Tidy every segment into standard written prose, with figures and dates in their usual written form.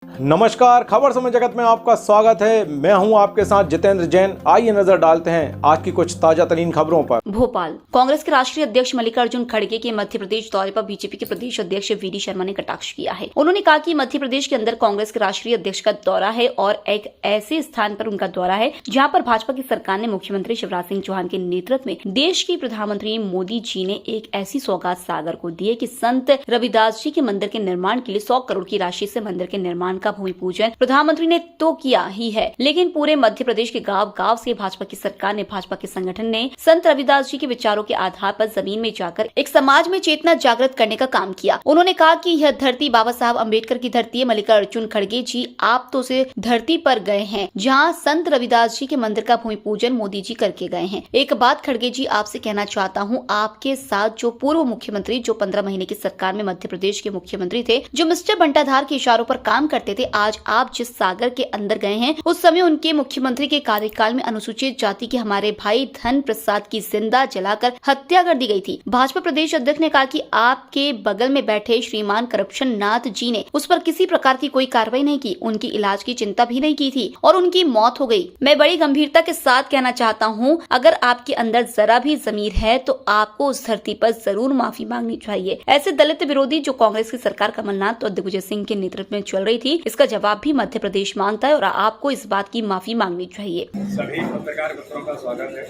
नमस्कार, खबर समय जगत में आपका स्वागत है। मैं हूं आपके साथ जितेंद्र जैन। आइए नजर डालते हैं आज की कुछ ताजा तरीन खबरों पर। भोपाल कांग्रेस के राष्ट्रीय अध्यक्ष मल्लिकार्जुन खड़गे के मध्य प्रदेश दौरे पर बीजेपी के प्रदेश अध्यक्ष वीडी शर्मा ने कटाक्ष किया है। उन्होंने कहा कि मध्य प्रदेश के अंदर कांग्रेस के राष्ट्रीय अध्यक्ष का दौरा है और एक ऐसे स्थान पर उनका दौरा है जहां पर भाजपा की सरकार ने मुख्यमंत्री शिवराज सिंह चौहान के नेतृत्व में देश के प्रधानमंत्री मोदी जी ने एक ऐसी सौगात सागर को दी है कि संत रविदास जी के मंदिर के निर्माण के लिए 100 करोड़ की राशि से मंदिर के निर्माण का भूमि पूजन प्रधानमंत्री ने तो किया ही है, लेकिन पूरे मध्य प्रदेश के गांव-गांव से भाजपा की सरकार ने, भाजपा के संगठन ने संत रविदास जी के विचारों के आधार पर जमीन में जाकर एक समाज में चेतना जागृत करने का काम किया। उन्होंने कहा कि यह धरती बाबा साहब अम्बेडकर की धरती है। मल्लिकार्जुन खड़गे जी, आप तो उसे धरती पर गए हैं जहाँ संत रविदास जी के मंदिर का भूमि पूजन मोदी जी करके गए हैं। एक बात खड़गे जी आपसे कहना चाहता हूँ, आपके साथ जो पूर्व मुख्यमंत्री जो 15 महीने की सरकार में मध्य प्रदेश के मुख्यमंत्री थे, जो मिस्टर बंटाधार के इशारों पर काम करते थे, आज आप जिस सागर के अंदर गए हैं उस समय उनके मुख्यमंत्री के कार्यकाल में अनुसूचित जाति के हमारे भाई धन प्रसाद की जिंदा जलाकर हत्या कर दी गई थी। भाजपा प्रदेश अध्यक्ष ने कहा कि आपके बगल में बैठे श्रीमान करप्शन नाथ जी ने उस पर किसी प्रकार की कोई कार्रवाई नहीं की, उनकी इलाज की चिंता भी नहीं की थी और उनकी मौत हो गई। मैं बड़ी गंभीरता के साथ कहना चाहता हूँ, अगर आपके अंदर जरा भी जमीर है तो आपको उस धरती पर जरूर माफी मांगनी चाहिए। ऐसे दलित विरोधी जो कांग्रेस की सरकार कमलनाथ और दिग्विजय सिंह के नेतृत्व में चल रही थी, इसका जवाब भी मध्य प्रदेश मांगता है और आपको इस बात की माफी मांगनी चाहिए। सभी पत्रकार मित्रों का स्वागत है।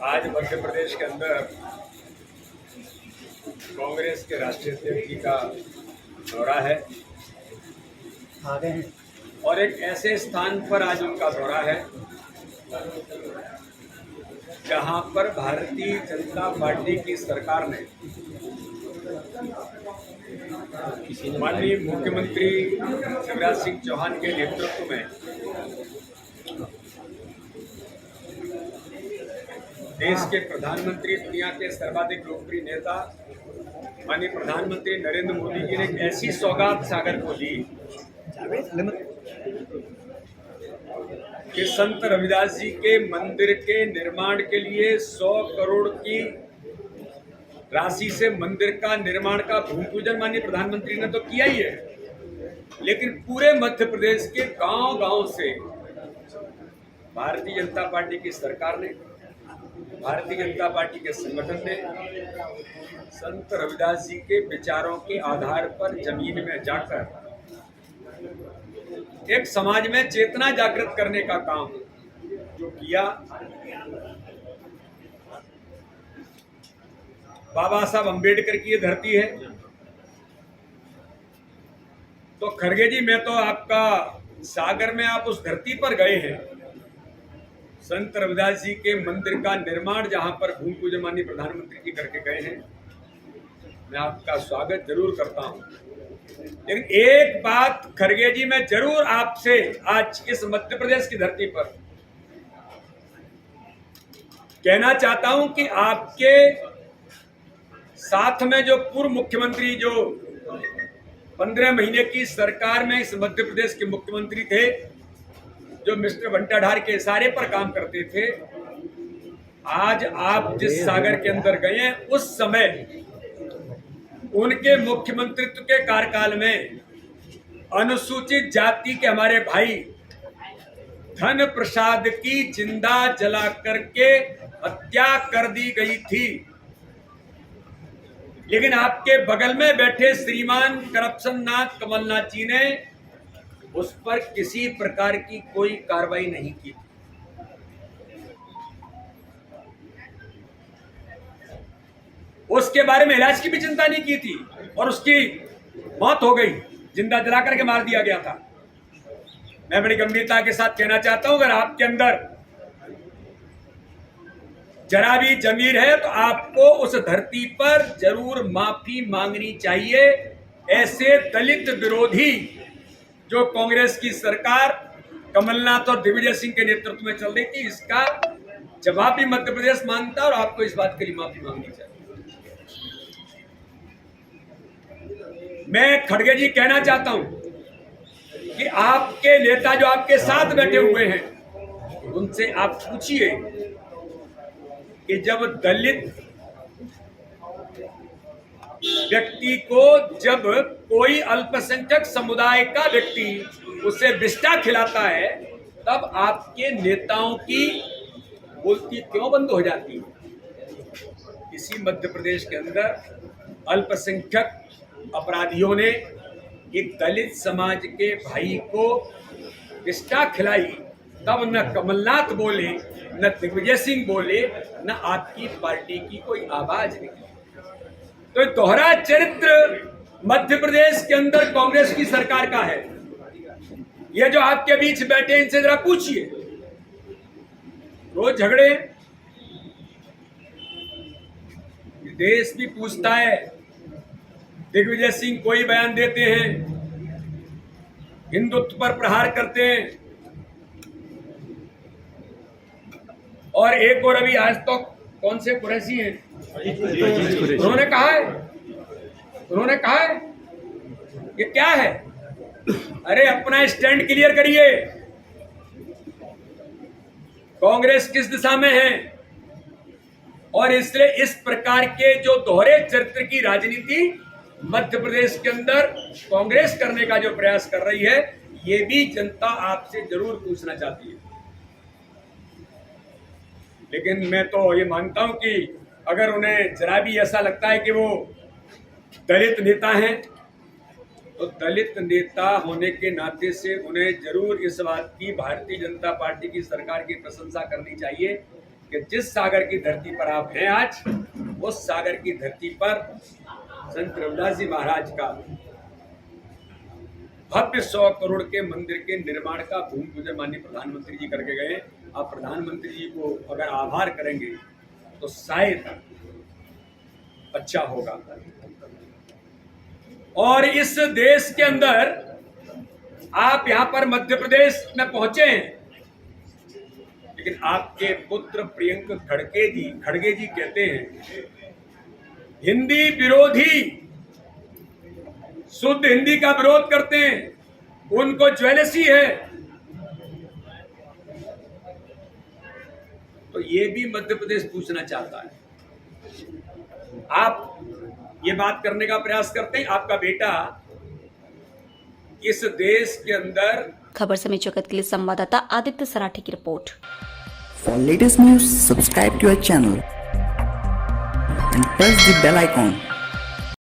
आज मध्य प्रदेश के अंदर कांग्रेस के राष्ट्रीय अध्यक्ष जी का दौरा है और एक ऐसे स्थान पर आज उनका दौरा है जहां पर भारतीय जनता पार्टी की सरकार ने माननीय मुख्यमंत्री शिवराज सिंह चौहान के नेतृत्व में देश के प्रधानमंत्री, दुनिया के सर्वाधिक लोकप्रिय नेता माननीय प्रधानमंत्री नरेंद्र मोदी जी ने एक ऐसी सौगात सागर को दी कि संत रविदास जी के मंदिर के निर्माण के लिए 100 करोड़ की राशि से मंदिर का निर्माण का भूमि पूजन माननीय प्रधानमंत्री ने तो किया ही है, लेकिन पूरे मध्य प्रदेश के गांव-गांव से भारतीय जनता पार्टी की सरकार ने, भारतीय जनता पार्टी के संगठन ने संत रविदास जी के विचारों के आधार पर जमीन में जाकर एक समाज में चेतना जागृत करने का काम जो किया। बाबा साहब अम्बेडकर की ये धरती है। तो खड़गे जी, मैं तो आपका सागर में आप उस धरती पर गए हैं, संत रविदास जी के मंदिर का निर्माण जहां पर भूमि पूजन माननीय प्रधानमंत्री जी करके गए हैं, मैं आपका स्वागत जरूर करता हूं। लेकिन एक बात खड़गे जी मैं जरूर आपसे आज इस मध्य प्रदेश की धरती पर कहना चाहता हूं कि आपके साथ में जो पूर्व मुख्यमंत्री जो 15 महीने की सरकार में इस मध्य प्रदेश के मुख्यमंत्री थे, जो मिस्टर बंटाधार के इशारे पर काम करते थे, आज आप जिस सागर के अंदर गए हैं उस समय उनके मुख्यमंत्रित्व के कार्यकाल में अनुसूचित जाति के हमारे भाई धन प्रसाद की जिंदा जला करके हत्या कर दी गई थी, लेकिन आपके बगल में बैठे श्रीमान करप्शन नाथ कमलनाथ जी ने उस पर किसी प्रकार की कोई कार्रवाई नहीं की। उसके बारे में इलाज की भी चिंता नहीं की थी और उसकी मौत हो गई, जिंदा जला करके मार दिया गया था। मैं बड़ी गंभीरता के साथ कहना चाहता हूं, अगर आपके अंदर जरा भी जमीर है तो आपको उस धरती पर जरूर माफी मांगनी चाहिए। ऐसे दलित विरोधी जो कांग्रेस की सरकार कमलनाथ और दिग्विजय सिंह के नेतृत्व में चल रही थी, इसका जवाब भी मध्य प्रदेश मांगता है और आपको इस बात के लिए माफी मांगनी चाहिए। मैं खड़गे जी कहना चाहता हूं कि आपके नेता जो आपके साथ बैठे हुए हैं, उनसे आप पूछिए कि जब दलित व्यक्ति को जब कोई अल्पसंख्यक समुदाय का व्यक्ति उसे बिस्टा खिलाता है तब आपके नेताओं की बोलती क्यों बंद हो जाती है? इसी मध्य प्रदेश के अंदर अल्पसंख्यक अपराधियों ने एक दलित समाज के भाई को बिस्टा खिलाई, तब न कमलनाथ बोले, न दिग्विजय सिंह बोले, न आपकी पार्टी की कोई आवाज निकली। तो दोहरा चरित्र मध्य प्रदेश के अंदर कांग्रेस की सरकार का है। ये जो आपके बीच बैठे इनसे जरा पूछिए, रोज झगड़े, देश भी पूछता है। दिग्विजय सिंह कोई बयान देते हैं, हिंदुत्व पर प्रहार करते हैं, और एक और अभी आज तो कौन से कुरैशी हैं, उन्होंने कहा है ये क्या है? अरे अपना स्टैंड क्लियर करिए, कांग्रेस किस दिशा में है? और इसलिए इस प्रकार के जो दोहरे चरित्र की राजनीति मध्य प्रदेश के अंदर कांग्रेस करने का जो प्रयास कर रही है, ये भी जनता आपसे जरूर पूछना चाहती है। लेकिन मैं तो ये मानता हूं कि अगर उन्हें जरा भी ऐसा लगता है कि वो दलित नेता हैं, तो दलित नेता होने के नाते से उन्हें जरूर इस बात की भारतीय जनता पार्टी की सरकार की प्रशंसा करनी चाहिए कि जिस सागर की धरती पर आप हैं आज, उस सागर की धरती पर संत रविदास जी महाराज का भव्य 100 करोड़ के मंदिर के निर्माण का भूमि पूजन माननीय प्रधानमंत्री जी करके गए। आप प्रधानमंत्री जी को अगर आभार करेंगे तो शायद अच्छा होगा। और इस देश के अंदर आप यहां पर मध्य प्रदेश में पहुंचे हैं, लेकिन आपके पुत्र प्रियंक खड़गे जी कहते हैं हिंदी विरोधी, शुद्ध हिंदी का विरोध करते हैं, उनको ज्वेलसी है। तो ये भी मध्य प्रदेश पूछना चाहता है। आप ये बात करने का प्रयास करते हैं, आपका बेटा इस देश के अंदर। खबर समय जगत के लिए संवाददाता आदित्य सराठी की report. For latest news, subscribe to our channel and press the bell icon.